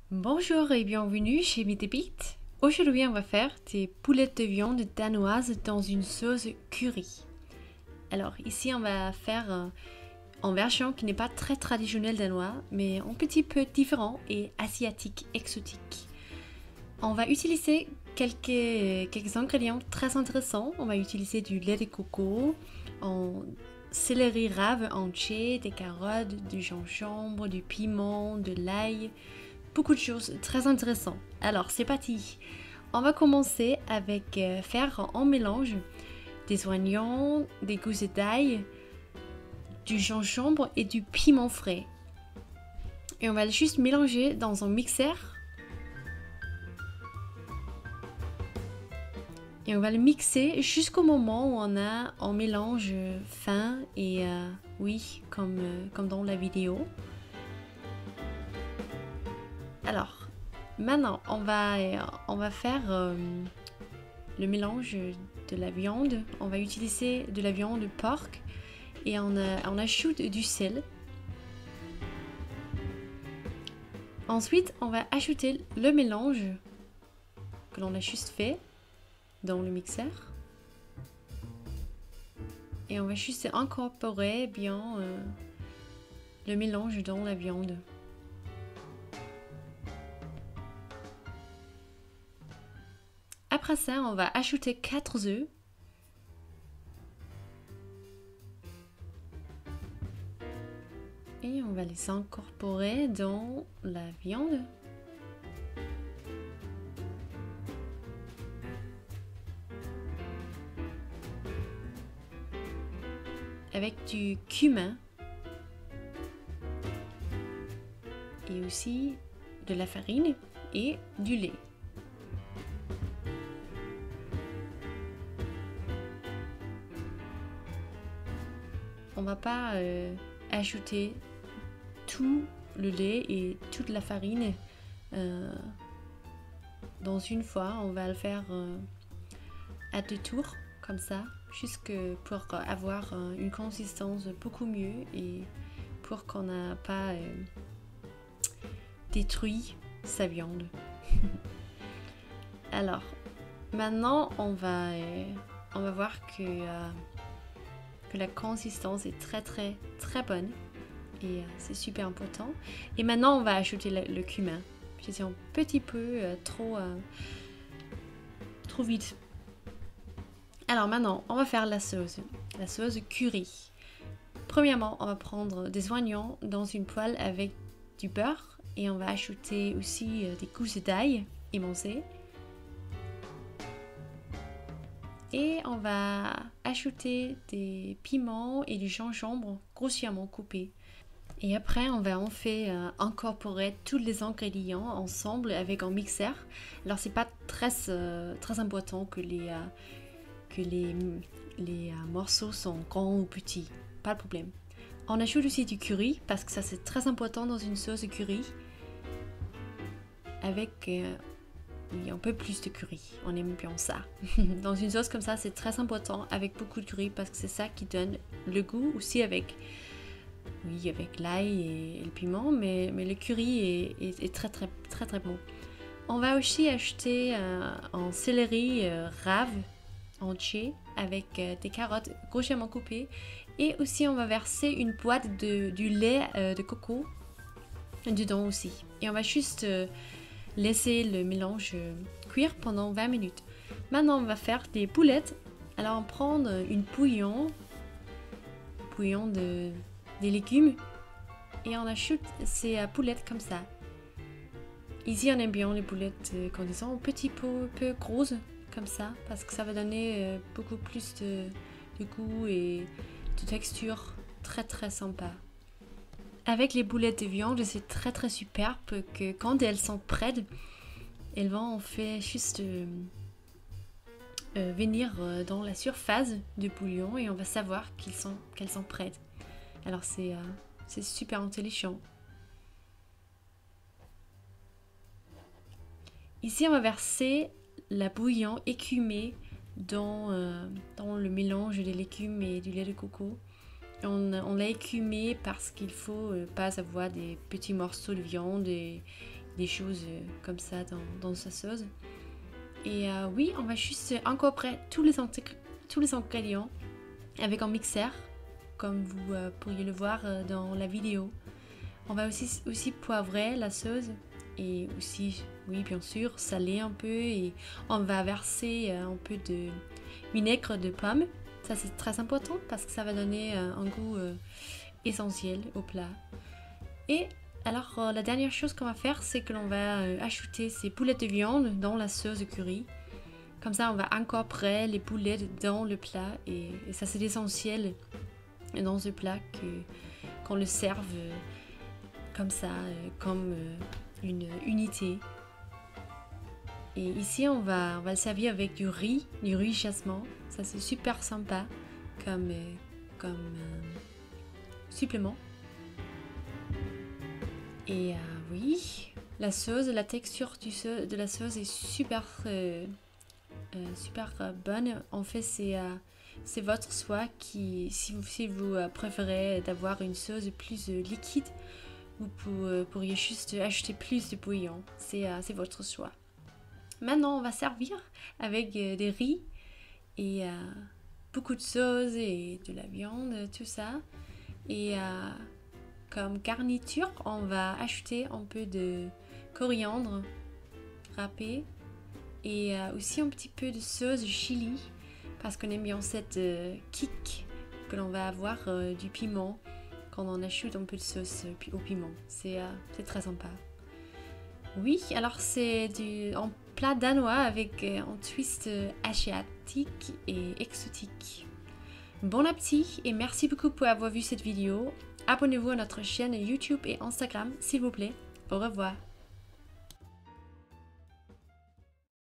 Bonjour et bienvenue chez Meatbeat. Aujourd'hui, on va faire des poulettes de viande danoise dans une sauce curry. Alors ici, on va faire en version qui n'est pas très traditionnelle danoise, mais un petit peu différent et asiatique, exotique. On va utiliser quelques ingrédients très intéressants. On va utiliser du lait de coco, en céleri rave entier, des carottes, du gingembre, du piment, de l'ail. Beaucoup de choses très intéressantes. Alors c'est parti. On va commencer avec faire un mélange des oignons, des gousses d'ail, du gingembre et du piment frais. Et on va juste mélanger dans un mixeur. Et on va le mixer jusqu'au moment où on a un mélange fin et oui, comme dans la vidéo. Alors, maintenant, on va faire le mélange de la viande. On va utiliser de la viande de porc et on ajoute du sel. Ensuite, on va ajouter le mélange que l'on a juste fait dans le mixeur. Et on va juste incorporer bien le mélange dans la viande. Après ça, on va ajouter 4 œufs. Et on va les incorporer dans la viande. Avec du cumin. Et aussi de la farine et du lait. On va pas ajouter tout le lait et toute la farine dans une fois. On va le faire à 2 tours comme ça, juste pour avoir une consistance beaucoup mieux et pour qu'on n'a pas détruit sa viande. Alors maintenant on va voir que la consistance est très bonne et c'est super important. Et maintenant on va ajouter le cumin. C'est un petit peu trop vite. Alors maintenant on va faire la sauce curry. Premièrement on va prendre des oignons dans une poêle avec du beurre et on va ajouter aussi des gousses d'ail émincées. Et on va ajouter des piments et du gingembre grossièrement coupés. Et après, on va incorporer tous les ingrédients ensemble avec un mixeur. Alors, c'est pas très important que les morceaux sont grands ou petits. Pas de problème. On ajoute aussi du curry parce que ça c'est très important dans une sauce curry. Avec oui, un peu plus de curry, on aime bien ça. Dans une sauce comme ça, c'est très important avec beaucoup de curry parce que c'est ça qui donne le goût aussi avec l'ail et le piment, mais le curry est très bon. On va aussi acheter un céleri rave entier avec des carottes grossièrement coupées et aussi on va verser une boîte du lait de coco dedans aussi. Et on va juste laisser le mélange cuire pendant 20 minutes. Maintenant, on va faire des poulettes. Alors, on prend une bouillon des légumes et on ajoute ces poulettes comme ça. Ici, on aime bien les poulettes quand elles sont un petit peu grosses comme ça parce que ça va donner beaucoup plus de goût et de texture très sympa. Avec les boulettes de viande, c'est très superbe que quand elles sont prêtes, elles vont en fait juste venir dans la surface du bouillon et on va savoir qu'elles sont prêtes. Alors c'est super intelligent. Ici, on va verser la bouillon écumée dans le mélange des légumes et du lait de coco. On l'a écumé parce qu'il faut pas avoir des petits morceaux de viande et des choses comme ça dans sa sauce. Et oui, on va juste incorporer tous les ingrédients avec un mixeur, comme vous pourriez le voir dans la vidéo. On va aussi poivrer la sauce et aussi, oui bien sûr, saler un peu, et on va verser un peu de vinaigre de pomme. Ça c'est très important parce que ça va donner un goût essentiel au plat. Et alors la dernière chose qu'on va faire, c'est que l'on va ajouter ces boulettes de viande dans la sauce curry. Comme ça on va incorporer les boulettes dans le plat, et ça c'est l'essentiel dans ce plat, qu'on le serve comme ça, comme une unité. Et ici on va le servir avec du riz jasmin. Ça c'est super sympa comme supplément. Et oui, la sauce, la texture de la sauce est super bonne. En fait c'est votre choix. Si vous préférez d'avoir une sauce plus liquide, vous pourriez juste ajouter plus de bouillon. C'est votre choix. Maintenant, on va servir avec des riz et beaucoup de sauce et de la viande, tout ça. Et comme garniture, on va ajouter un peu de coriandre râpé et aussi un petit peu de sauce chili, parce qu'on aime bien cette kick que l'on va avoir du piment quand on ajoute un peu de sauce au piment. C'est très sympa. Oui, alors c'est un plat danois avec un twist asiatique et exotique. Bon appétit et merci beaucoup pour avoir vu cette vidéo. Abonnez-vous à notre chaîne YouTube et Instagram s'il vous plaît. Au revoir.